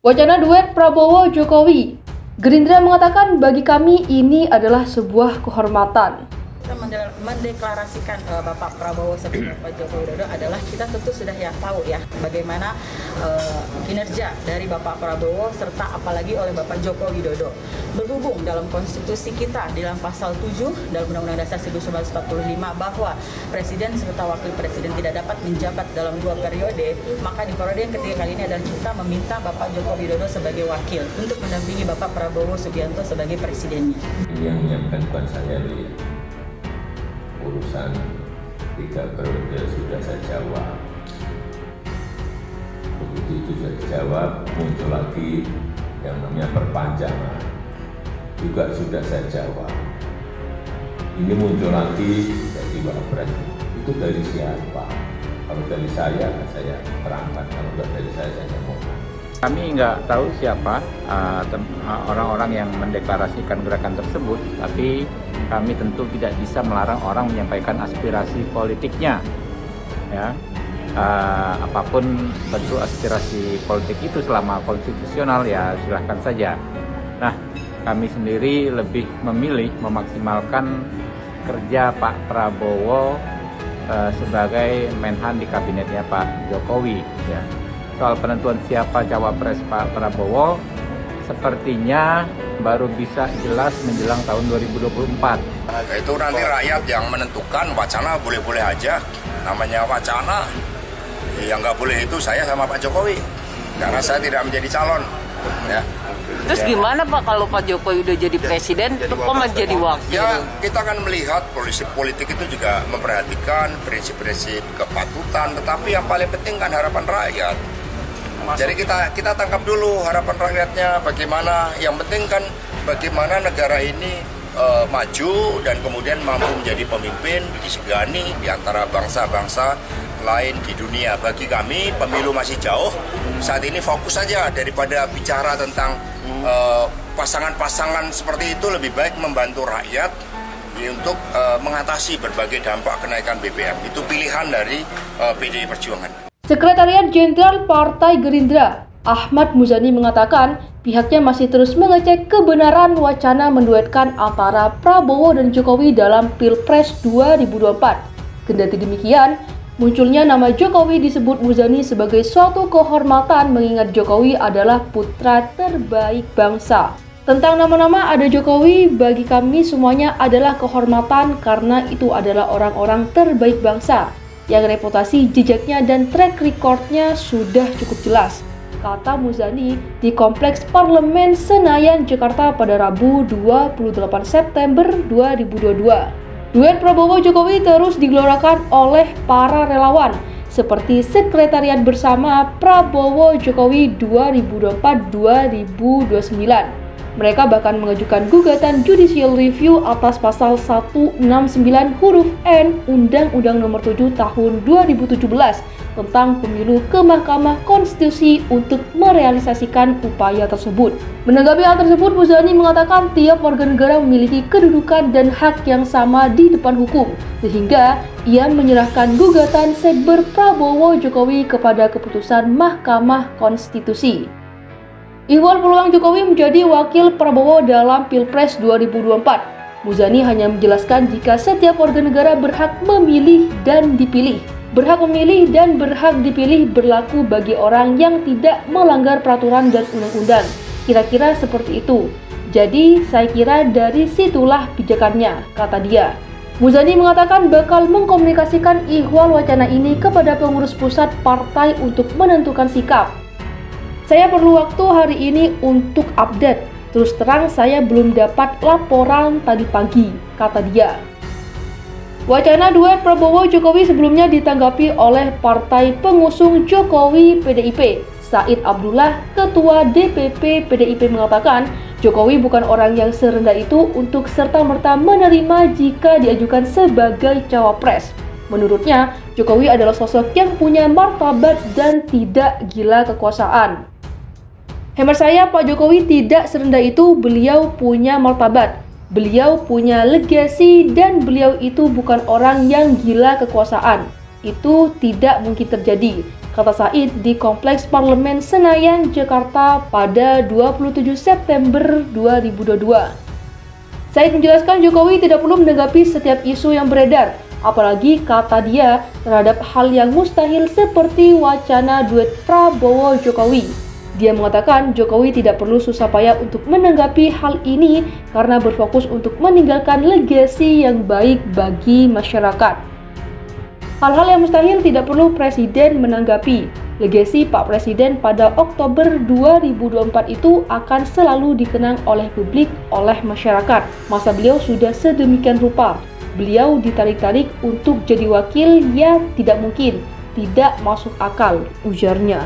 Wacana duet Prabowo-Jokowi. Gerindra mengatakan bagi kami ini adalah sebuah kehormatan. Kita mendeklarasikan Bapak Prabowo sebagai Bapak Joko Widodo adalah kita tentu sudah tahu ya bagaimana kinerja dari Bapak Prabowo serta apalagi oleh Bapak Joko Widodo. Berhubung dalam konstitusi kita di dalam pasal 7 dalam Undang-Undang Dasar 1945 bahwa presiden serta wakil presiden tidak dapat menjabat dalam 2 periode, maka di periode yang ketiga kali ini adalah kita meminta Bapak Joko Widodo sebagai wakil untuk mendampingi Bapak Prabowo Subianto sebagai presidennya. Ini yang menyiapkan bukan saya nih. Urusan 3 periode sudah saya jawab. Begitu itu sudah dijawab, muncul lagi yang namanya perpanjangan. Juga sudah saya jawab. Ini muncul lagi dari Wapres. Itu dari siapa? Kalau dari saya terangkan. Kalau tidak dari saya ngomongkan. Kami nggak tahu siapa orang-orang yang mendeklarasikan gerakan tersebut, tapi kami tentu tidak bisa melarang orang menyampaikan aspirasi politiknya. Ya, apapun bentuk aspirasi politik itu selama konstitusional ya silahkan saja. Nah, kami sendiri lebih memilih memaksimalkan kerja Pak Prabowo sebagai Menhan di kabinetnya Pak Jokowi. Ya. Soal penentuan siapa cawapres Pak Prabowo, sepertinya baru bisa jelas menjelang tahun 2024. Itu nanti rakyat yang menentukan. Wacana boleh-boleh aja. Namanya wacana, yang nggak boleh itu saya sama Pak Jokowi. Karena saya tidak menjadi calon. Ya. Terus gimana Pak kalau Pak Jokowi udah jadi presiden, kok malah jadi wakil? Ya, kita akan melihat polisi politik itu juga memperhatikan prinsip-prinsip kepatutan. Tetapi yang paling penting kan harapan rakyat. Jadi kita tangkap dulu harapan rakyatnya bagaimana. Yang penting kan bagaimana negara ini maju dan kemudian mampu menjadi pemimpin disegani di antara bangsa-bangsa lain di dunia. Bagi kami pemilu masih jauh. Saat ini fokus saja daripada bicara tentang pasangan-pasangan seperti itu, lebih baik membantu rakyat untuk mengatasi berbagai dampak kenaikan BBM. Itu pilihan dari PDI Perjuangan. Sekretariat Jenderal Partai Gerindra, Ahmad Muzani mengatakan pihaknya masih terus mengecek kebenaran wacana menduetkan antara Prabowo dan Jokowi dalam Pilpres 2024. Kendati demikian, munculnya nama Jokowi disebut Muzani sebagai suatu kehormatan mengingat Jokowi adalah putra terbaik bangsa. Tentang nama-nama ada Jokowi, bagi kami semuanya adalah kehormatan karena itu adalah orang-orang terbaik bangsa yang reputasi, jejaknya, dan track recordnya sudah cukup jelas, kata Muzani di Kompleks Parlemen Senayan, Jakarta pada Rabu 28 September 2022. Duet Prabowo-Jokowi terus digelorakan oleh para relawan seperti Sekretariat Bersama Prabowo-Jokowi 2024-2029. Mereka bahkan mengajukan gugatan judicial review atas pasal 169 huruf N Undang-Undang Nomor 7 Tahun 2017 tentang pemilu ke Mahkamah Konstitusi untuk merealisasikan upaya tersebut. Menanggapi hal tersebut, Muzani mengatakan tiap warga negara memiliki kedudukan dan hak yang sama di depan hukum, sehingga ia menyerahkan gugatan Sekber Prabowo-Jokowi kepada keputusan Mahkamah Konstitusi. Ihwal peluang Jokowi menjadi wakil Prabowo dalam Pilpres 2024. Muzani hanya menjelaskan jika setiap warga negara berhak memilih dan dipilih. Berhak memilih dan berhak dipilih berlaku bagi orang yang tidak melanggar peraturan dan undang-undang. Kira-kira seperti itu. Jadi, saya kira dari situlah pijakannya, kata dia. Muzani mengatakan bakal mengkomunikasikan ihwal wacana ini kepada pengurus pusat partai untuk menentukan sikap. Saya perlu waktu hari ini untuk update. Terus terang saya belum dapat laporan tadi pagi, kata dia. Wacana duet Prabowo-Jokowi sebelumnya ditanggapi oleh partai pengusung Jokowi PDIP. Said Abdullah, Ketua DPP PDIP mengatakan Jokowi bukan orang yang serendah itu untuk serta-merta menerima jika diajukan sebagai cawapres. Menurutnya, Jokowi adalah sosok yang punya martabat dan tidak gila kekuasaan. Hemat saya, Pak Jokowi tidak serendah itu, beliau punya martabat, beliau punya legasi, dan beliau itu bukan orang yang gila kekuasaan. Itu tidak mungkin terjadi. kata Said di Kompleks Parlemen Senayan, Jakarta pada 27 September 2022. Said menjelaskan Jokowi tidak perlu menanggapi setiap isu yang beredar, apalagi kata dia terhadap hal yang mustahil seperti wacana duet Prabowo-Jokowi. Dia mengatakan Jokowi tidak perlu susah payah untuk menanggapi hal ini karena berfokus untuk meninggalkan legasi yang baik bagi masyarakat. Hal-hal yang mustahil tidak perlu Presiden menanggapi. Legasi Pak Presiden pada Oktober 2024 itu akan selalu dikenang oleh publik, oleh masyarakat. Masa beliau sudah sedemikian rupa. Beliau ditarik-tarik untuk jadi wakil, ya tidak mungkin, tidak masuk akal, ujarnya.